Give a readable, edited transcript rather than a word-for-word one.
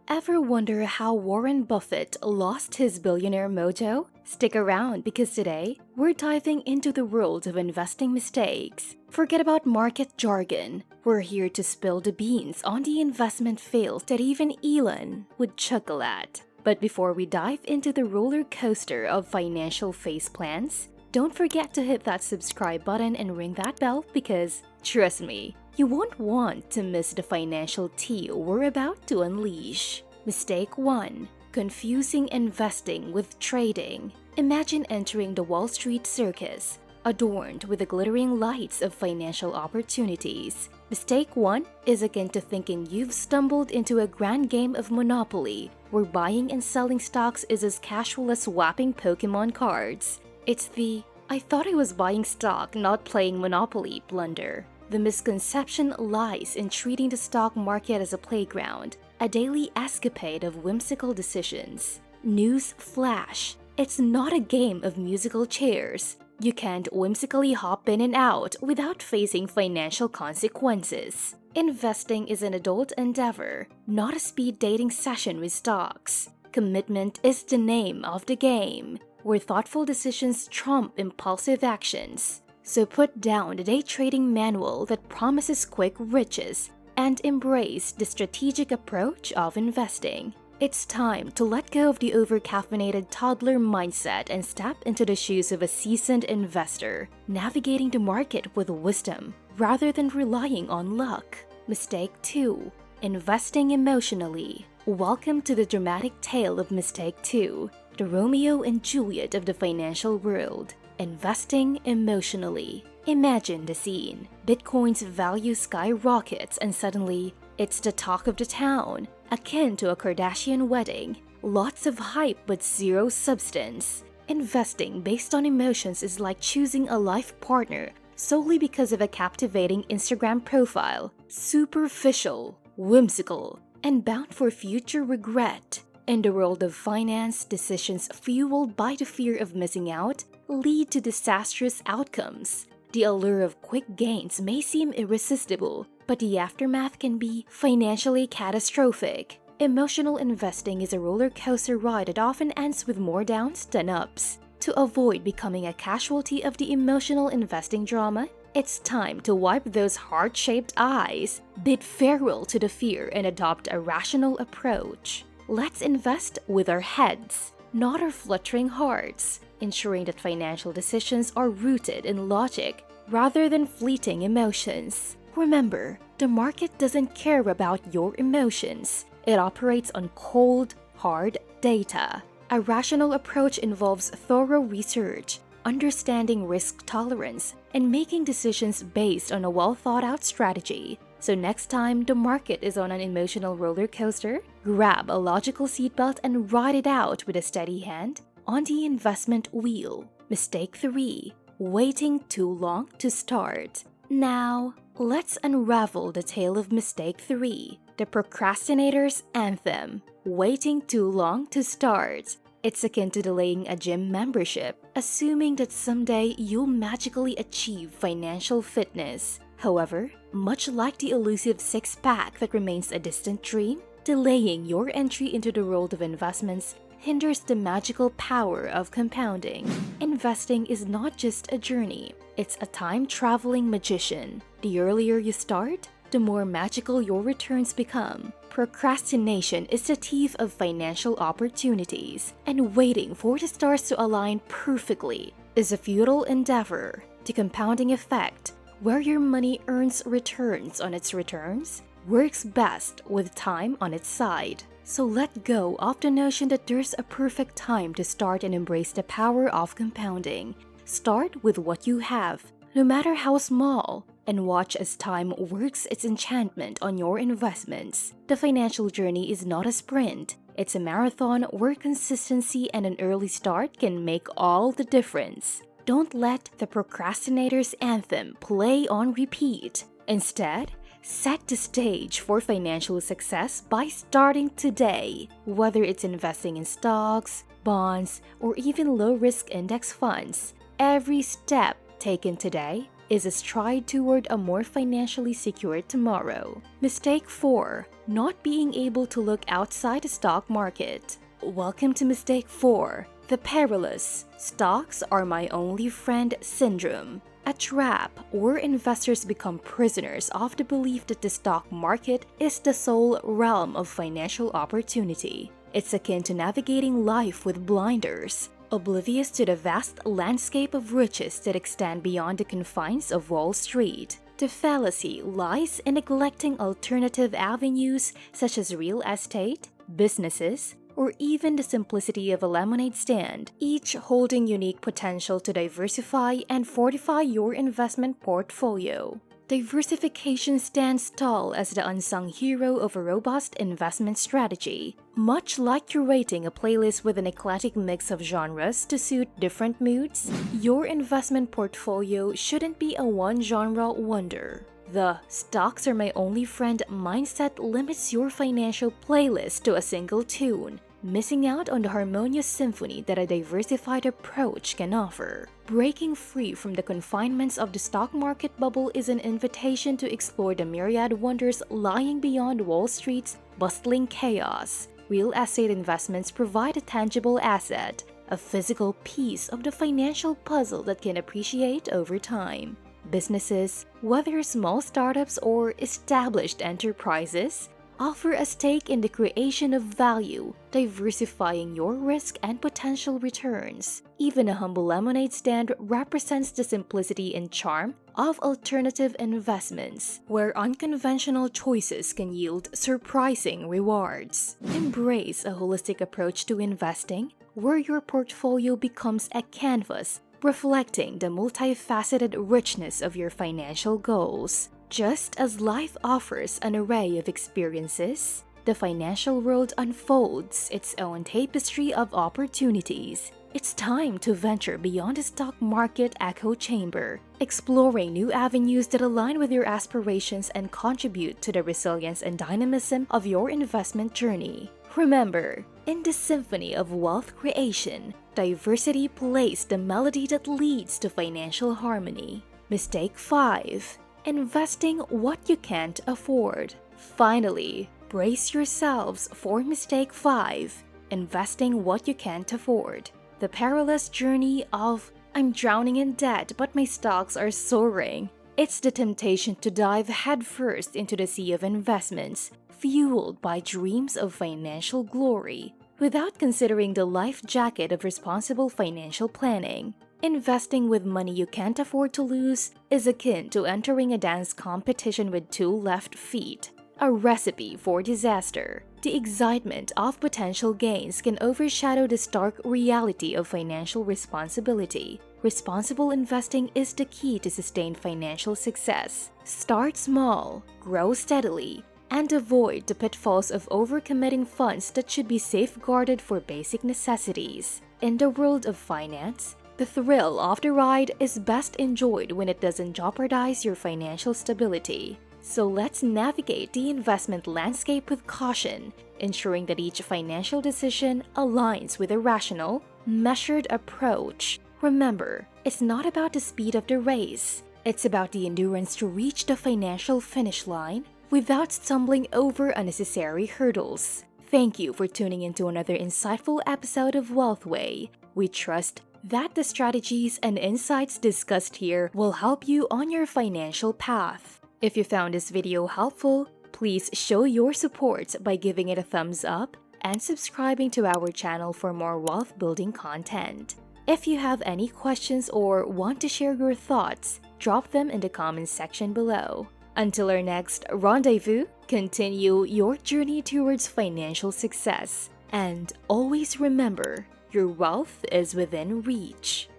Ever wonder how Warren Buffett lost his billionaire mojo? Stick around because today, we're diving into the world of investing mistakes. Forget about market jargon. We're here to spill the beans on the investment fails that even Elon would chuckle at. But before we dive into the roller coaster of financial face plans, don't forget to hit that subscribe button and ring that bell because, trust me, you won't want to miss the financial tea we're about to unleash. Mistake 1. Confusing investing with trading. Imagine entering the Wall Street circus, adorned with the glittering lights of financial opportunities. Mistake 1 is akin to thinking you've stumbled into a grand game of Monopoly, where buying and selling stocks is as casual as swapping Pokemon cards. It's the "I thought I was buying stock, not playing Monopoly" blunder. The misconception lies in treating the stock market as a playground, a daily escapade of whimsical decisions. News flash: it's not a game of musical chairs. You can't whimsically hop in and out without facing financial consequences. Investing is an adult endeavor, not a speed dating session with stocks. Commitment is the name of the game, where thoughtful decisions trump impulsive actions. So put down the day trading manual that promises quick riches and embrace the strategic approach of investing. It's time to let go of the over-caffeinated toddler mindset and step into the shoes of a seasoned investor, navigating the market with wisdom rather than relying on luck. Mistake 2. Investing emotionally. Welcome to the dramatic tale of Mistake 2, the Romeo and Juliet of the financial world. Investing emotionally. Imagine the scene. Bitcoin's value skyrockets and suddenly, it's the talk of the town, akin to a Kardashian wedding. Lots of hype but zero substance. Investing based on emotions is like choosing a life partner solely because of a captivating Instagram profile. Superficial, whimsical, and bound for future regret. In the world of finance, decisions fueled by the fear of missing out lead to disastrous outcomes. The allure of quick gains may seem irresistible, but the aftermath can be financially catastrophic. Emotional investing is a roller coaster ride that often ends with more downs than ups. To avoid becoming a casualty of the emotional investing drama, it's time to wipe those heart-shaped eyes, bid farewell to the fear, and adopt a rational approach. Let's invest with our heads, not our fluttering hearts, ensuring that financial decisions are rooted in logic rather than fleeting emotions. Remember, the market doesn't care about your emotions. It operates on cold, hard data. A rational approach involves thorough research, understanding risk tolerance, and making decisions based on a well-thought-out strategy. So next time the market is on an emotional roller coaster, grab a logical seatbelt and ride it out with a steady hand on the investment wheel. Mistake 3. Waiting too long to start. Now, let's unravel the tale of Mistake 3, the procrastinator's anthem. Waiting too long to start. It's akin to delaying a gym membership, assuming that someday you'll magically achieve financial fitness. However, much like the elusive six-pack that remains a distant dream, delaying your entry into the world of investments hinders the magical power of compounding. Investing is not just a journey, it's a time-traveling magician. The earlier you start, the more magical your returns become. Procrastination is the thief of financial opportunities, and waiting for the stars to align perfectly is a futile endeavor. The compounding effect, where your money earns returns on its returns, works best with time on its side. So let go of the notion that there's a perfect time to start and embrace the power of compounding. Start with what you have, no matter how small, and watch as time works its enchantment on your investments. The financial journey is not a sprint. It's a marathon where consistency and an early start can make all the difference. Don't let the procrastinator's anthem play on repeat. Instead, set the stage for financial success by starting today. Whether it's investing in stocks, bonds, or even low-risk index funds, every step taken today is a stride toward a more financially secure tomorrow. Mistake 4. Not being able to look outside the stock market. Welcome to Mistake 4. The perilous "stocks are my only friend" syndrome. A trap where investors become prisoners of the belief that the stock market is the sole realm of financial opportunity. It's akin to navigating life with blinders, oblivious to the vast landscape of riches that extend beyond the confines of Wall Street. The fallacy lies in neglecting alternative avenues such as real estate, businesses, or even the simplicity of a lemonade stand, each holding unique potential to diversify and fortify your investment portfolio. Diversification stands tall as the unsung hero of a robust investment strategy. Much like curating a playlist with an eclectic mix of genres to suit different moods, your investment portfolio shouldn't be a one-genre wonder. The "stocks are my only friend" mindset limits your financial playlist to a single tune, missing out on the harmonious symphony that a diversified approach can offer. Breaking free from the confinements of the stock market bubble is an invitation to explore the myriad wonders lying beyond Wall Street's bustling chaos. Real estate investments provide a tangible asset, a physical piece of the financial puzzle that can appreciate over time. Businesses, whether small startups or established enterprises, offer a stake in the creation of value, diversifying your risk and potential returns. Even a humble lemonade stand represents the simplicity and charm of alternative investments, where unconventional choices can yield surprising rewards. Embrace a holistic approach to investing, where your portfolio becomes a canvas reflecting the multifaceted richness of your financial goals. Just as life offers an array of experiences, the financial world unfolds its own tapestry of opportunities. It's time to venture beyond the stock market echo chamber, exploring new avenues that align with your aspirations and contribute to the resilience and dynamism of your investment journey. Remember, in the symphony of wealth creation, diversity plays the melody that leads to financial harmony. Mistake 5. Investing what you can't afford. Finally, brace yourselves for Mistake 5. Investing what you can't afford. The perilous journey of "I'm drowning in debt but my stocks are soaring." It's the temptation to dive headfirst into the sea of investments, fueled by dreams of financial glory, without considering the life jacket of responsible financial planning. Investing with money you can't afford to lose is akin to entering a dance competition with two left feet, a recipe for disaster. The excitement of potential gains can overshadow the stark reality of financial responsibility. Responsible investing is the key to sustained financial success. Start small, grow steadily, and avoid the pitfalls of overcommitting funds that should be safeguarded for basic necessities. In the world of finance, the thrill of the ride is best enjoyed when it doesn't jeopardize your financial stability. So let's navigate the investment landscape with caution, ensuring that each financial decision aligns with a rational, measured approach. Remember, it's not about the speed of the race. It's about the endurance to reach the financial finish line without stumbling over unnecessary hurdles. Thank you for tuning into another insightful episode of Wealthway. We trust that the strategies and insights discussed here will help you on your financial path. If you found this video helpful, please show your support by giving it a thumbs up and subscribing to our channel for more wealth-building content. If you have any questions or want to share your thoughts, drop them in the comments section below. Until our next rendezvous, continue your journey towards financial success. And always remember, your wealth is within reach.